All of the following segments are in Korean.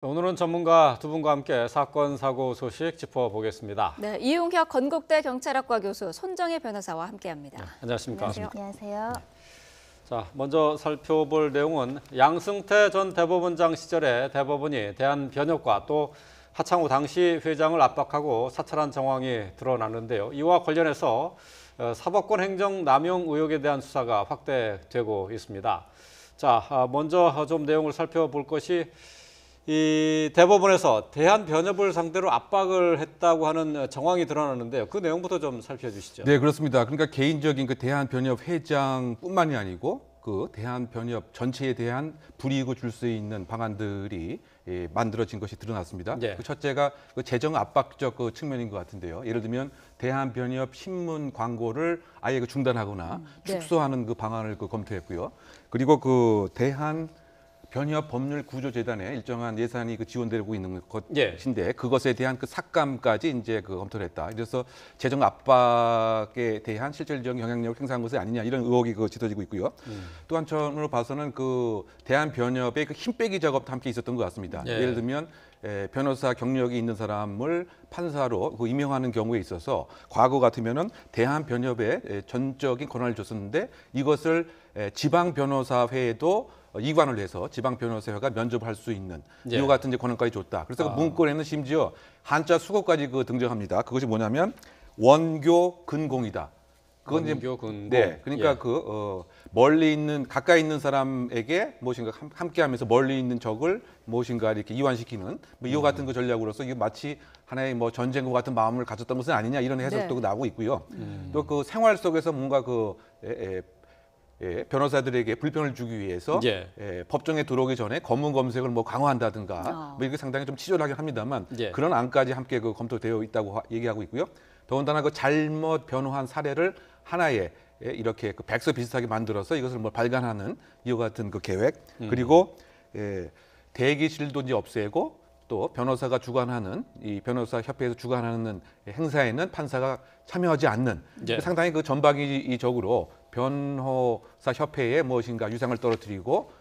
오늘은 전문가 두 분과 함께 사건, 사고 소식 짚어보겠습니다. 네, 이용혁 건국대 경찰학과 교수, 손정혜 변호사와 함께합니다. 안녕하십니까? 안녕하세요. 자, 먼저 살펴볼 내용은 양승태 전 대법원장 시절에 대법원이 대한변협과 또 하창우 당시 회장을 압박하고 사찰한 정황이 드러났는데요. 이와 관련해서 사법권 행정 남용 의혹에 대한 수사가 확대되고 있습니다. 자, 먼저 좀 내용을 살펴볼 것이 이 대법원에서 대한변협을 상대로 압박을 했다고 하는 정황이 드러났는데요. 그 내용부터 좀 살펴주시죠. 네, 그렇습니다. 그러니까 개인적인 그 대한변협 회장뿐만이 아니고 그 대한변협 전체에 대한 불이익을 줄 수 있는 방안들이 만들어진 것이 드러났습니다. 네. 그 첫째가 그 재정 압박적 그 측면인 것 같은데요. 예를 들면 대한변협 신문 광고를 아예 그 중단하거나 네. 축소하는 그 방안을 그 검토했고요. 그리고 그 변협 법률 구조재단에 일정한 예산이 그 지원되고 있는 것인데 그것에 대한 그 삭감까지 이제 그 검토를 했다. 그래서 재정 압박에 대한 실질적 영향력을 행사한 것이 아니냐 이런 의혹이 그 짙어지고 있고요. 또 한편으로 봐서는 그 대한변협의 그 힘빼기 작업도 함께 있었던 것 같습니다. 예를 들면 변호사 경력이 있는 사람을 판사로 그 임명하는 경우에 있어서 과거 같으면은 대한변협에 전적인 권한을 줬었는데 이것을 지방 변호사회에도 이관을 해서 지방 변호사회가 면접할 수 있는 이와 같은 이제 권한까지 줬다. 그래서 그 문건에는 심지어 한자 수고까지 그 등장합니다. 그것이 뭐냐면 원교 근공이다. 그건 원교 근공. 네, 그러니까 멀리 있는 가까이 있는 사람에게 무엇인가 함께하면서 멀리 있는 적을 무엇인가 이렇게 이완시키는 뭐 이와 같은 그 전략으로서 이게 마치 하나의 뭐 전쟁과 같은 마음을 가졌던 것은 아니냐 이런 해석도 나오고 있고요. 또 그 생활 속에서 뭔가 변호사들에게 불편을 주기 위해서 법정에 들어오기 전에 검문 검색을 뭐 강화한다든가 뭐 이게 상당히 좀 치졸하긴 합니다만 그런 안까지 함께 그 검토되어 있다고 얘기하고 있고요. 더군다나 그 잘못 변호한 사례를 하나의 이렇게 그 백서 비슷하게 만들어서 이것을 뭐 발간하는 이와 같은 그 계획 그리고 대기실도 이제 없애고 또 변호사가 주관하는 이 변호사 협회에서 주관하는 행사에는 판사가 참여하지 않는 상당히 그 전방위적으로 변호사 협회에 무엇인가 유상을 떨어뜨리고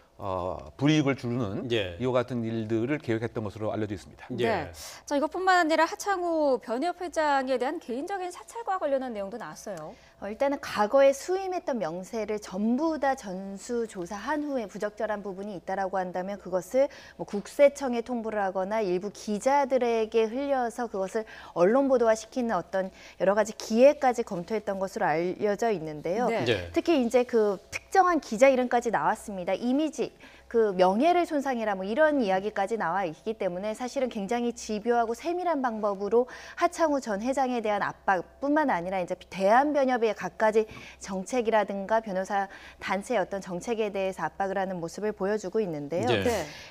불이익을 주는 이와 같은 일들을 계획했던 것으로 알려져 있습니다. 네. 자, 이것뿐만 아니라 하창우 변협 회장에 대한 개인적인 사찰과 관련한 내용도 나왔어요. 일단은 과거에 수임했던 명세를 전부 다 전수조사한 후에 부적절한 부분이 있다라고 한다면 그것을 뭐 국세청에 통보를 하거나 일부 기자들에게 흘려서 그것을 언론 보도화시키는 어떤 여러 가지 기회까지 검토했던 것으로 알려져 있는데요. 특히 이제 그 특정한 기자 이름까지 나왔습니다. 이미지, 그 명예를 손상해라 뭐 이런 이야기까지 나와 있기 때문에 사실은 굉장히 집요하고 세밀한 방법으로 하창우 전 회장에 대한 압박뿐만 아니라 이제 대한변협의 갖가지 정책이라든가 변호사 단체의 어떤 정책에 대해서 압박을 하는 모습을 보여주고 있는데요.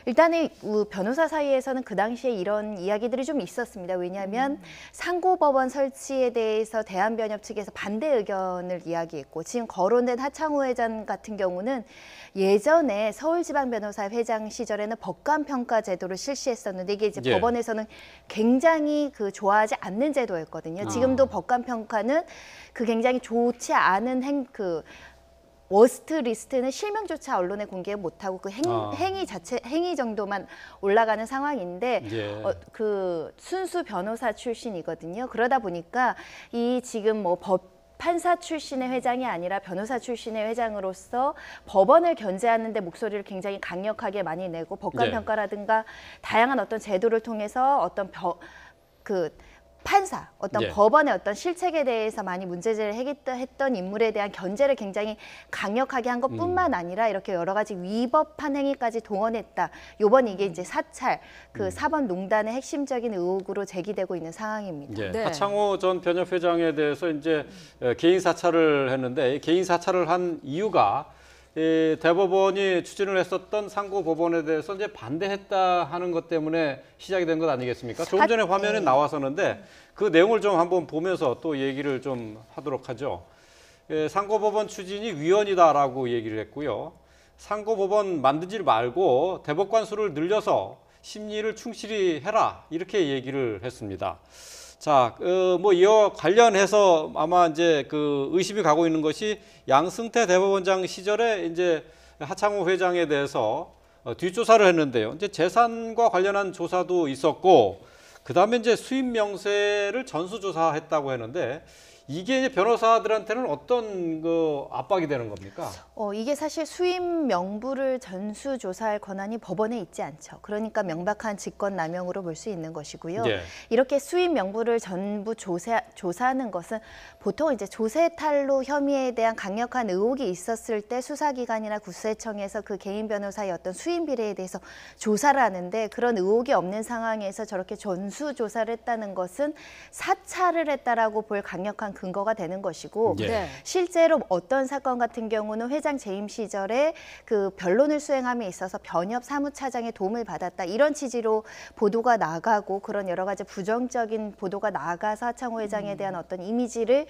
일단은 변호사 사이에서는 그 당시에 이런 이야기들이 좀 있었습니다. 왜냐하면 상고법원 설치에 대해서 대한변협 측에서 반대 의견을 이야기했고 지금 거론된 하창우 회장 같은 경우는 예전에 서울지방변호사 회장 시절에는 법관평가 제도를 실시했었는데 이게 이제 법원에서는 굉장히 그 좋아하지 않는 제도였거든요. 지금도 법관평가는 그 굉장히 좋지 않은 워스트 리스트는 실명조차 언론에 공개 못하고 그 행위 정도만 올라가는 상황인데 그 순수 변호사 출신이거든요. 그러다 보니까 이 지금 뭐 판사 출신의 회장이 아니라 변호사 출신의 회장으로서 법원을 견제하는 데 목소리를 굉장히 강력하게 많이 내고 법관평가라든가 다양한 어떤 제도를 통해서 어떤 판사, 어떤 법원의 어떤 실책에 대해서 많이 문제제기를 했던 인물에 대한 견제를 굉장히 강력하게 한 것뿐만 아니라 이렇게 여러 가지 위법한 행위까지 동원했다. 요번 이게 이제 사찰, 그 사법농단의 핵심적인 의혹으로 제기되고 있는 상황입니다. 하창우 전 변협 회장에 대해서 이제 개인 사찰을 했는데 개인 사찰을 한 이유가 대법원이 추진을 했었던 상고법원에 대해서 이제 반대했다 하는 것 때문에 시작이 된 것 아니겠습니까? 조금 전에 화면에 나왔었는데 그 내용을 좀 한번 보면서 또 얘기를 좀 하도록 하죠. 상고법원 추진이 위헌이다라고 얘기를 했고요. 상고법원 만들지 말고 대법관 수를 늘려서 심리를 충실히 해라 이렇게 얘기를 했습니다. 자, 뭐 이와 관련해서 아마 이제 그 의심이 가고 있는 것이 양승태 대법원장 시절에 이제 하창우 회장에 대해서 뒷조사를 했는데요. 이제 재산과 관련한 조사도 있었고, 그 다음에 이제 수입 명세를 전수조사했다고 했는데, 이게 이제 변호사들한테는 어떤 그 압박이 되는 겁니까? 이게 사실 수입 명부를 전수조사할 권한이 법원에 있지 않죠. 그러니까 명백한 직권남용으로 볼 수 있는 것이고요. 예. 이렇게 수입 명부를 전부 조사하는 것은 보통 이제 조세탈루 혐의에 대한 강력한 의혹이 있었을 때 수사기관이나 국세청에서 그 개인 변호사의 어떤 수입 비례에 대해서 조사를 하는데, 그런 의혹이 없는 상황에서 저렇게 전수조사를 했다는 것은 사찰을 했다라고 볼 강력한 근거가 되는 것이고, 예. 네. 실제로 어떤 사건 같은 경우는 회장 재임 시절에 그 변론을 수행함에 있어서 변협 사무차장의 도움을 받았다, 이런 취지로 보도가 나가고, 그런 여러 가지 부정적인 보도가 나가서 하창호 회장에 대한 어떤 이미지를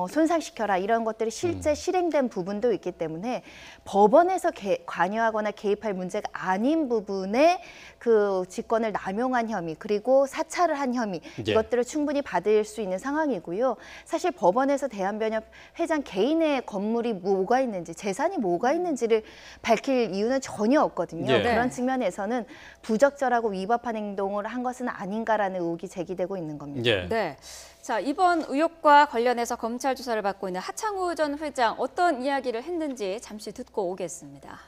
손상시켜라, 이런 것들이 실제 실행된 부분도 있기 때문에 법원에서 관여하거나 개입할 문제가 아닌 부분에 그 직권을 남용한 혐의, 그리고 사찰을 한 혐의, 예. 이것들을 충분히 받을 수 있는 상황이고요. 사실 법원에서 대한변협 회장 개인의 건물이 뭐가 있는지, 재산이 뭐가 있는지를 밝힐 이유는 전혀 없거든요. 예. 그런 측면에서는 부적절하고 위법한 행동을 한 것은 아닌가라는 의혹이 제기되고 있는 겁니다. 예. 네. 자, 이번 의혹과 관련해서 검찰 조사를 받고 있는 하창우 전 회장 어떤 이야기를 했는지 잠시 듣고 오겠습니다.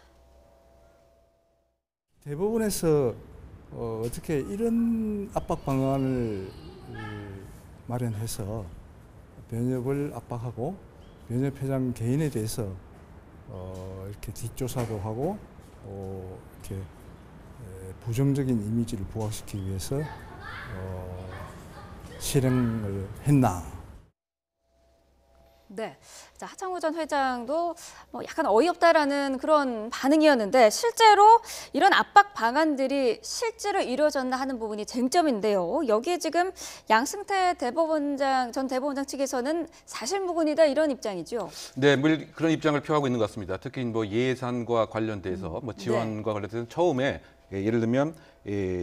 대법원에서 어떻게 이런 압박 방안을 마련해서 변협을 압박하고 변협 회장 개인에 대해서 이렇게 뒷조사도 하고 이렇게 부정적인 이미지를 부각시키기 위해서 실행을 했나. 네. 자, 하창우 전 회장도 약간 어이없다라는 그런 반응이었는데, 실제로 이런 압박 방안들이 실제로 이루어졌나 하는 부분이 쟁점인데요. 여기에 지금 양승태 전 대법원장 측에서는 사실무근이다, 이런 입장이죠. 네, 늘 그런 입장을 표하고 있는 것 같습니다. 특히 뭐 예산과 관련돼서 뭐 지원과 관련돼서 처음에 예를 들면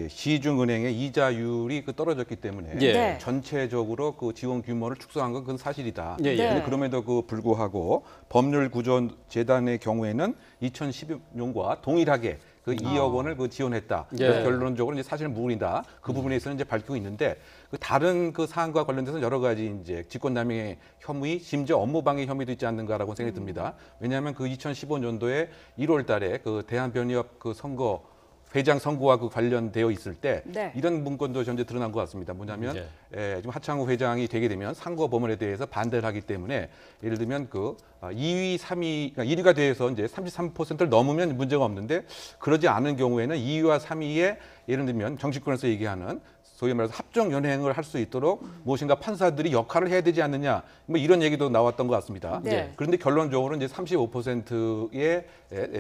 시중은행의 이자율이 떨어졌기 때문에 예. 네. 전체적으로 그 지원 규모를 축소한 건 그건 사실이다. 예, 예. 네. 근데 그럼에도 불구하고 법률구조재단의 경우에는 2012년과 동일하게 그 2억 원을 지원했다. 예. 그래서 결론적으로 이제 사실 무근이다. 그 부분에 있어서는 이제 밝히고 있는데, 그 다른 그 사안과 관련돼서는 여러 가지 이제 직권남용의 혐의, 심지어 업무방해 혐의도 있지 않는가라고 생각이 듭니다. 왜냐하면 그 2015년도에 1월달에 그 대한변협 그 선거 회장 선거와 그 관련되어 있을 때 네. 이런 문건도 전제 드러난 것 같습니다. 뭐냐면 지금 하창우 회장이 되게 되면 상고 법원에 대해서 반대를 하기 때문에, 예를 들면 그 2위, 3위, 그러니까 1위가 돼서 이제 33%를 넘으면 문제가 없는데, 그러지 않은 경우에는 2위와 3위에 예를 들면 정치권에서 얘기하는 소위 말해서 합종 연행을 할 수 있도록 무엇인가 판사들이 역할을 해야 되지 않느냐, 뭐 이런 얘기도 나왔던 것 같습니다. 네. 그런데 결론적으로 이제 35%의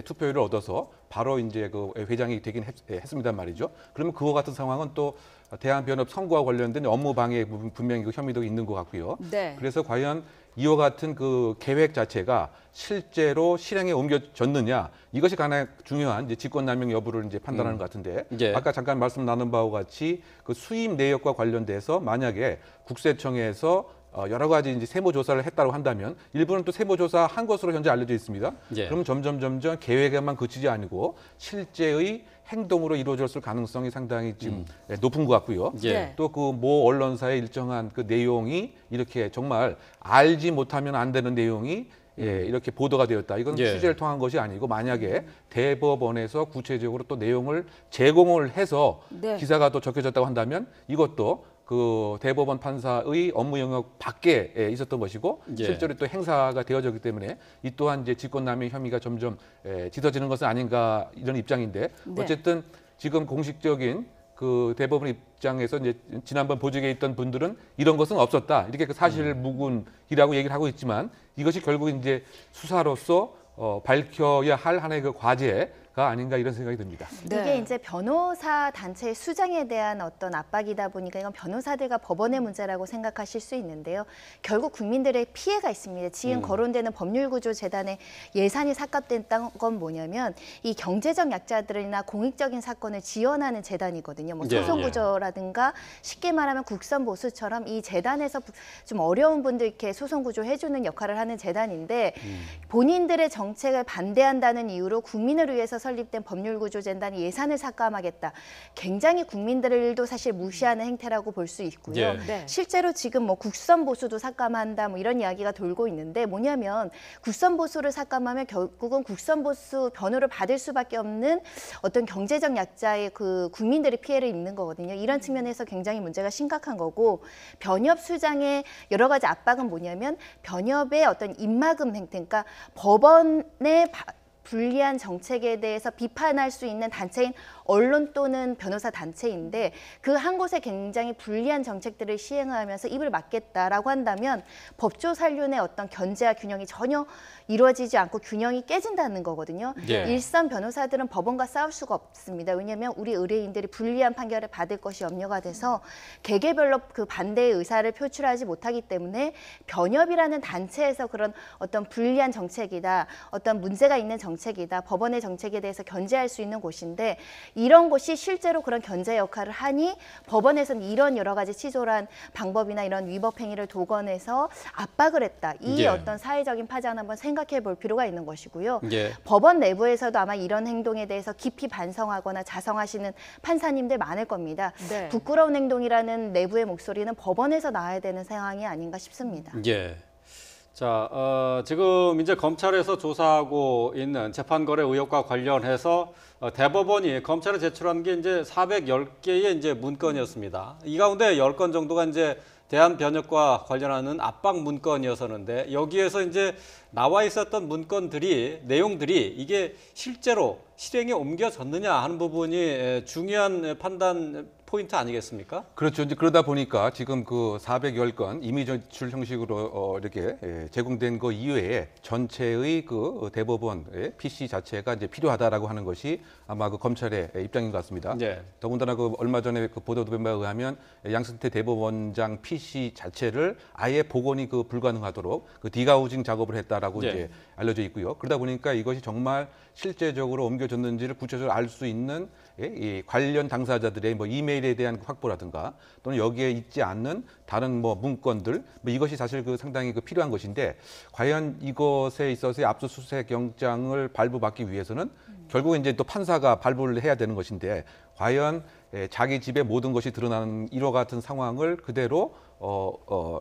투표율을 얻어서 바로 이제 그 회장이 되긴 했습니다 말이죠. 그러면 그와 같은 상황은 또 대한변협 선거와 관련된 업무 방해 부분 분명히 그 혐의도 있는 것 같고요. 네. 그래서 과연 이와 같은 그 계획 자체가 실제로 실행에 옮겨졌느냐, 이것이 가장 중요한 이제 직권남용 여부를 이제 판단하는 것 같은데, 예. 아까 잠깐 말씀 나눈 바와 같이 그 수입 내역과 관련돼서 만약에 국세청에서 여러 가지 이제 세무조사를 했다고 한다면, 일부는 또 세무조사 한 것으로 현재 알려져 있습니다. 예. 그러면 점점 계획에만 그치지 아니고 실제의 행동으로 이루어졌을 가능성이 상당히 지금 높은 것 같고요. 예. 네. 또 그 모 언론사의 일정한 그 내용이 이렇게 정말 알지 못하면 안 되는 내용이 이렇게 보도가 되었다. 이건 예. 취재를 통한 것이 아니고, 만약에 대법원에서 구체적으로 또 내용을 제공을 해서 네. 기사가 또 적혀졌다고 한다면, 이것도 그 대법원 판사의 업무 영역 밖에 있었던 것이고, 예. 실제로 또 행사가 되어졌기 때문에 이 또한 이제 직권남용 혐의가 점점 짙어지는 것은 아닌가, 이런 입장인데, 네. 어쨌든 지금 공식적인 그 대법원 입장에서 이제 지난번 보직에 있던 분들은 이런 것은 없었다, 이렇게 그 사실무근이라고 얘기를 하고 있지만, 이것이 결국 이제 수사로서 밝혀야 할 하나의 그 과제가 아닌가, 이런 생각이 듭니다. 네. 이게 이제 변호사 단체의 수장에 대한 어떤 압박이다 보니까 이건 변호사들과 법원의 문제라고 생각하실 수 있는데요. 결국 국민들의 피해가 있습니다. 지금 거론되는 법률구조재단의 예산이 삭감됐다는 건 뭐냐면, 이 경제적 약자들이나 공익적인 사건을 지원하는 재단이거든요. 뭐 예, 소송구조라든가 쉽게 말하면 국선보수처럼 이 재단에서 좀 어려운 분들 이렇게 소송구조 해주는 역할을 하는 재단인데, 본인들의 정책을 반대한다는 이유로 국민을 위해서 설립된 법률구조재단이 예산을 삭감하겠다. 굉장히 국민들도 사실 무시하는 행태라고 볼 수 있고요. 예. 네. 실제로 지금 뭐 국선보수도 삭감한다 뭐 이런 이야기가 돌고 있는데 뭐냐면 국선보수를 삭감하면 결국은 국선보수 변호를 받을 수밖에 없는 어떤 경제적 약자의 그 국민들이 피해를 입는 거거든요. 이런 측면에서 굉장히 문제가 심각한 거고 변협 수장의 여러 가지 압박은 뭐냐면 변협의 어떤 입막음 행태, 그러니까 법원의 불리한 정책에 대해서 비판할 수 있는 단체인 언론 또는 변호사 단체인데 그 한 곳에 굉장히 불리한 정책들을 시행하면서 입을 막겠다라고 한다면 법조산륜의 어떤 견제와 균형이 전혀 이루어지지 않고 균형이 깨진다는 거거든요. 예. 일선 변호사들은 법원과 싸울 수가 없습니다. 왜냐하면 우리 의뢰인들이 불리한 판결을 받을 것이 염려가 돼서 개개별로 그 반대의 의사를 표출하지 못하기 때문에 변협이라는 단체에서 그런 어떤 불리한 정책이다, 어떤 문제가 있는 정책이다, 법원의 정책에 대해서 견제할 수 있는 곳인데 이런 곳이 실제로 그런 견제 역할을 하니 법원에서는 이런 여러 가지 치졸한 방법이나 이런 위법 행위를 도건해서 압박을 했다. 이 예. 어떤 사회적인 파장을 한번 생각해 볼 필요가 있는 것이고요. 예. 법원 내부에서도 아마 이런 행동에 대해서 깊이 반성하거나 자성하시는 판사님들 많을 겁니다. 네. 부끄러운 행동이라는 내부의 목소리는 법원에서 나와야 되는 상황이 아닌가 싶습니다. 예. 자, 지금 이제 검찰에서 조사하고 있는 재판거래 의혹과 관련해서 대법원이 검찰에 제출한 게 이제 410개의 이제 문건이었습니다. 이 가운데 10건 정도가 이제 대한변협과 관련하는 압박 문건이었었는데 여기에서 이제 나와 있었던 문건들이 내용들이 이게 실제로 실행에 옮겨졌느냐 하는 부분이 중요한 판단 포인트 아니겠습니까? 그렇죠. 이제 그러다 보니까 지금 그 410건 이미 제출 형식으로 이렇게 제공된 거 이외에 전체의 그 대법원의 PC 자체가 이제 필요하다라고 하는 것이 아마 그 검찰의 입장인 것 같습니다. 네. 더군다나 그 얼마 전에 그 보도된 바에 의하면 양승태 대법원장 PC 자체를 아예 복원이 그 불가능하도록 그 디가우징 작업을 했다라고 네. 이제 알려져 있고요. 그러다 보니까 이것이 정말 실제적으로 옮겨졌는지를 구체적으로 알 수 있는 이 관련 당사자들의 뭐 이메일에 대한 확보라든가 또는 여기에 있지 않는 다른 뭐 문건들 뭐 이것이 사실 그 상당히 그 필요한 것인데 과연 이것에 있어서의 압수수색 영장을 발부받기 위해서는 결국은 이제 또 판사가 발부를 해야 되는 것인데 과연 자기 집에 모든 것이 드러나는 이와 같은 상황을 그대로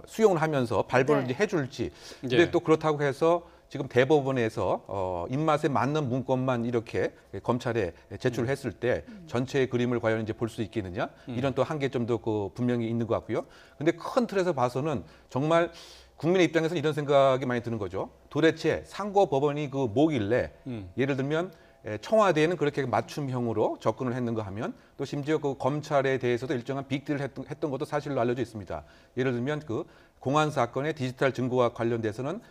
수용을 하면서 발부를 네. 이제 해줄지. 근데 또 그렇다고 해서 지금 대법원에서 입맛에 맞는 문건만 이렇게 검찰에 제출을 했을 때 전체의 그림을 과연 이제 볼 수 있겠느냐 이런 또 한계점도 그 분명히 있는 것 같고요. 근데 큰 틀에서 봐서는 정말 국민의 입장에서는 이런 생각이 많이 드는 거죠. 도대체 상고법원이 그 뭐길래 예를 들면 청와대에는 그렇게 맞춤형으로 접근을 했는가 하면 또 심지어 그 검찰에 대해서도 일정한 빅딜을 했던 것도 사실로 알려져 있습니다. 예를 들면 그 공안 사건의 디지털 증거와 관련돼서는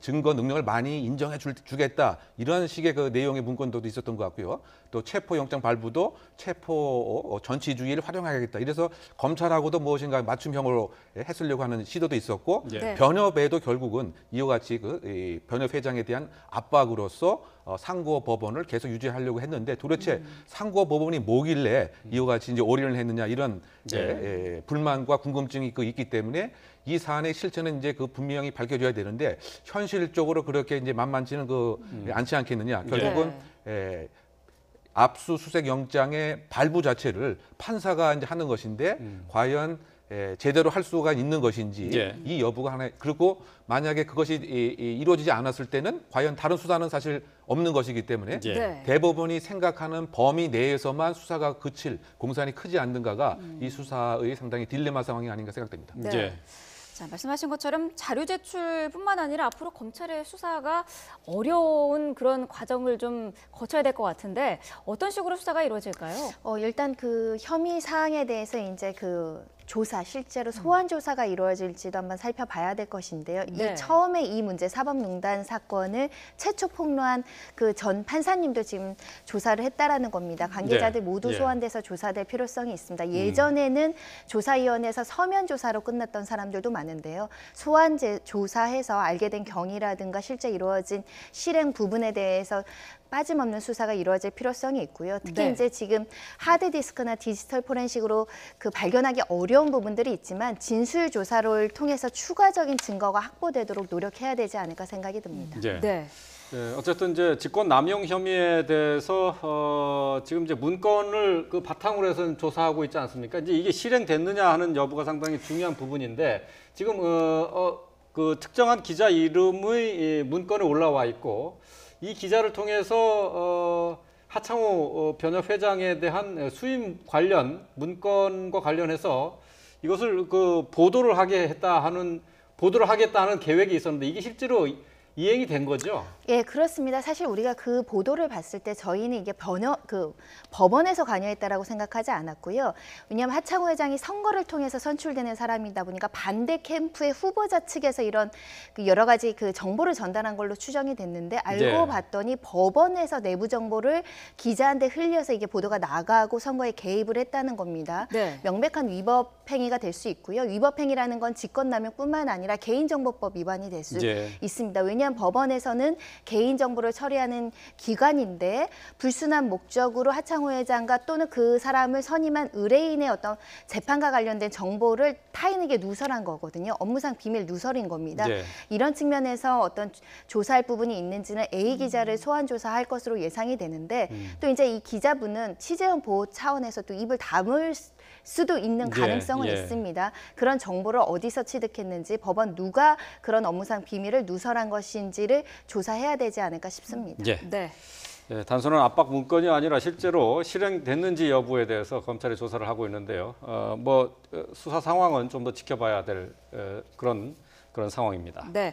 증거 능력을 많이 인정해 주겠다 이런 식의 그 내용의 문건도 있었던 것 같고요. 또 체포영장 발부도 체포 전치주의를 활용하겠다. 이래서 검찰하고도 무엇인가 맞춤형으로 했으려고 하는 시도도 있었고 네. 변협에도 결국은 이와 같이 그 변협 회장에 대한 압박으로서 상고법원을 계속 유지하려고 했는데 도대체 상고법원이 뭐길래 이와 같이 이제 올인을 했느냐 이런 불만과 궁금증이 있기 때문에 이 사안의 실체는 이제 그 분명히 밝혀져야 되는데 현실적으로 그렇게 이제 만만치는 않지 않겠느냐. 결국은 압수수색 영장의 발부 자체를 판사가 이제 하는 것인데 과연 제대로 할 수가 있는 것인지 이 여부가 하나. 그리고 만약에 그것이 이루어지지 않았을 때는 과연 다른 수사는 사실 없는 것이기 때문에 네. 대법원이 생각하는 범위 내에서만 수사가 그칠 공산이 크지 않는가가 이 수사의 상당히 딜레마 상황이 아닌가 생각됩니다. 네. 자, 말씀하신 것처럼 자료 제출뿐만 아니라 앞으로 검찰의 수사가 어려운 그런 과정을 좀 거쳐야 될 것 같은데 어떤 식으로 수사가 이루어질까요? 일단 그 혐의 사항에 대해서 이제 그 조사, 실제로 소환 조사가 이루어질지도 한번 살펴봐야 될 것인데요. 네. 처음에 이 문제 사법농단 사건을 최초 폭로한 그 전 판사님도 지금 조사를 했다라는 겁니다. 관계자들 모두 소환돼서 조사될 필요성이 있습니다. 예전에는 조사위원회에서 서면 조사로 끝났던 사람들도 많은데요. 소환 조사해서 알게 된 경위라든가 실제 이루어진 실행 부분에 대해서 빠짐없는 수사가 이루어질 필요성이 있고요. 특히 이제 지금 하드디스크나 디지털 포렌식으로 그 발견하기 어려운 부분들이 있지만 진술 조사를 통해서 추가적인 증거가 확보되도록 노력해야 되지 않을까 생각이 듭니다. 네. 네, 어쨌든 이제 직권 남용 혐의에 대해서 지금 이제 문건을 그 바탕으로 해서 조사하고 있지 않습니까? 이제 이게 실행됐느냐 하는 여부가 상당히 중요한 부분인데 지금 그 특정한 기자 이름의 문건에 올라와 있고 이 기자를 통해서 하창호 변협 회장에 대한 수임 관련 문건과 관련해서 이것을 그 보도를 하겠다 하는 계획이 있었는데 이게 실제로 이행이 된 거죠? 예, 그렇습니다. 사실 우리가 그 보도를 봤을 때 저희는 이게 법원에서 관여했다라고 생각하지 않았고요. 왜냐하면 하창호 회장이 선거를 통해서 선출되는 사람이다 보니까 반대 캠프의 후보자 측에서 이런 그 여러 가지 그 정보를 전달한 걸로 추정이 됐는데 알고 네. 봤더니 법원에서 내부 정보를 기자한테 흘려서 이게 보도가 나가고 선거에 개입을 했다는 겁니다. 네. 명백한 위법 행위가 될 수 있고요. 위법 행위라는 건 직권남용뿐만 아니라 개인정보법 위반이 될 수 네. 있습니다. 왜냐하면 법원에서는 개인정보를 처리하는 기관인데 불순한 목적으로 하창호 회장과 또는 그 사람을 선임한 의뢰인의 어떤 재판과 관련된 정보를 타인에게 누설한 거거든요. 업무상 비밀 누설인 겁니다. 네. 이런 측면에서 어떤 조사할 부분이 있는지는 A 기자를 소환 조사할 것으로 예상이 되는데 또 이제 이 기자분은 취재원 보호 차원에서 또 입을 다물 수도 있는 가능성은 예. 있습니다. 그런 정보를 어디서 취득했는지 법원 누가 그런 업무상 비밀을 누설한 것인지를 조사해야 되지 않을까 싶습니다. 예. 네. 예, 단순한 압박 문건이 아니라 실제로 실행됐는지 여부에 대해서 검찰이 조사를 하고 있는데요. 수사 상황은 좀 더 지켜봐야 될 그런 상황입니다. 네.